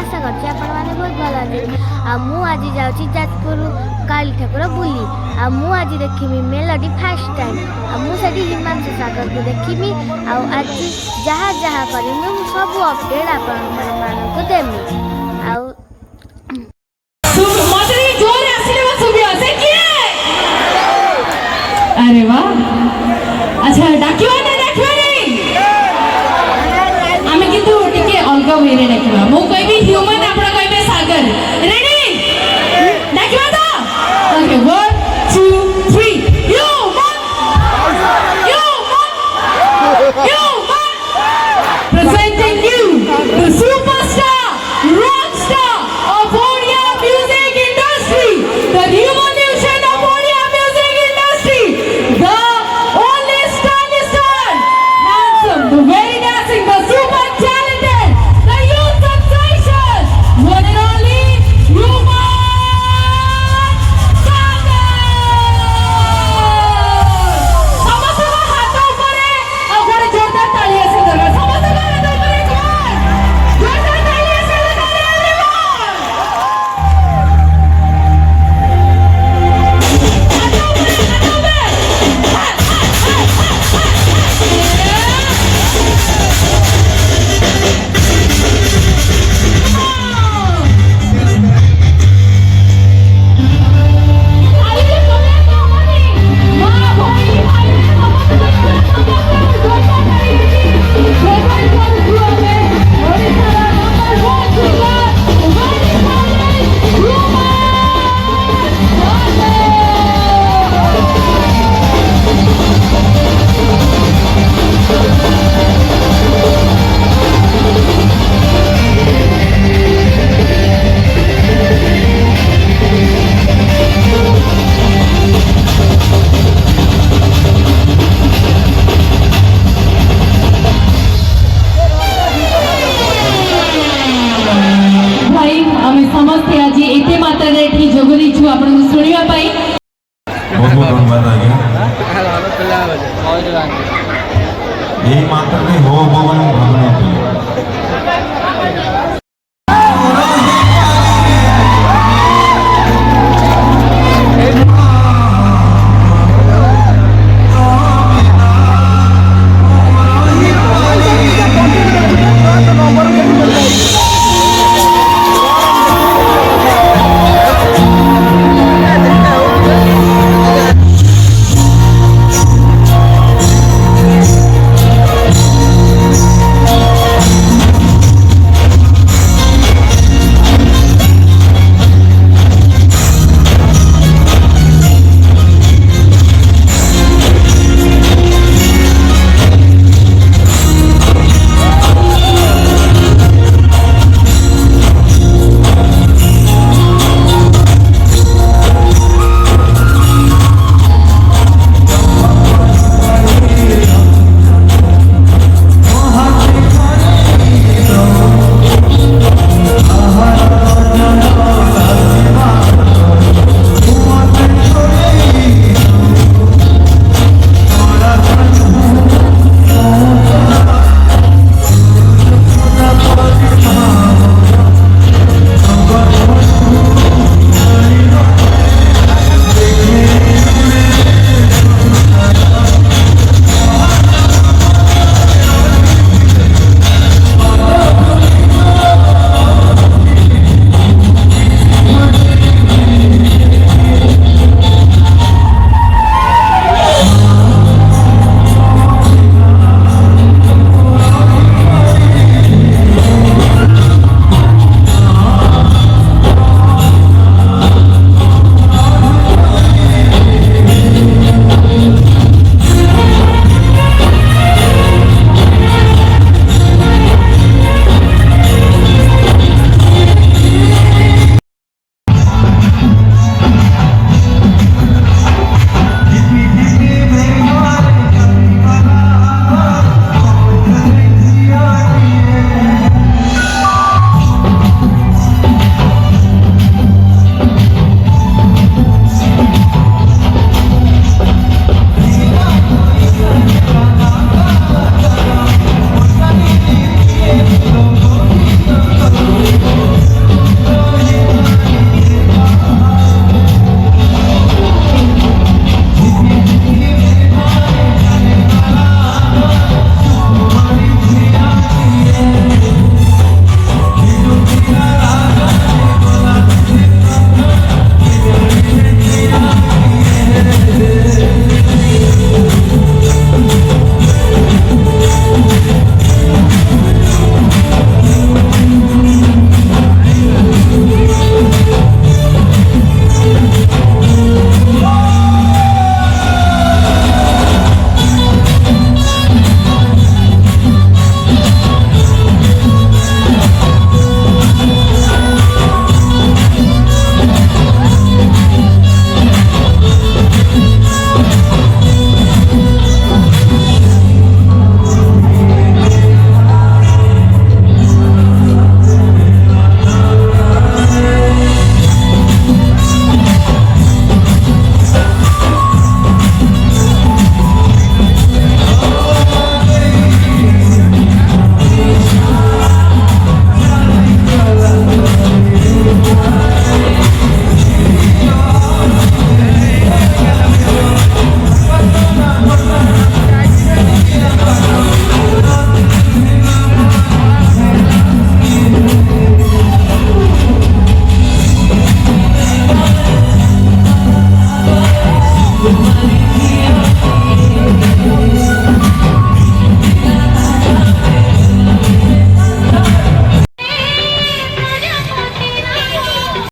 आशा करछि आपण माने बहुत भल अछि आ मु आज जाउछि जाजपुर काली ठाकुर बुली आ मु आज देखिमी मेलोडी फर्स्ट टाइम आ मु सेठी हिमांशु सागर को देखिमी आ आज जहा जहा करिमी मु सब अपडेट आपण मानको देमी आ मधुरी जोर आसिले सुबियो से किए अरे वाह अच्छा डाकियो ना आमे किंतु टिके अलगा वे रे डाकिबा मु कहबी ह्यूमन आपण कहबे सागर रेडी डाकिबा तो okay 1 2 3 human presenting you the superstar rock star of Odia music industry the revolution of Odia music industry the only stylish star handsome the very dancing the super talented the youth sensation one and only Human Sagar समस्त हाथ ऊपर और गोटे जोरदार ताली आसे दरकार समस्त हाथ ऊपर एक बार जोरदार ताली आसे दरकार यही मात्र नहीं हो भगवान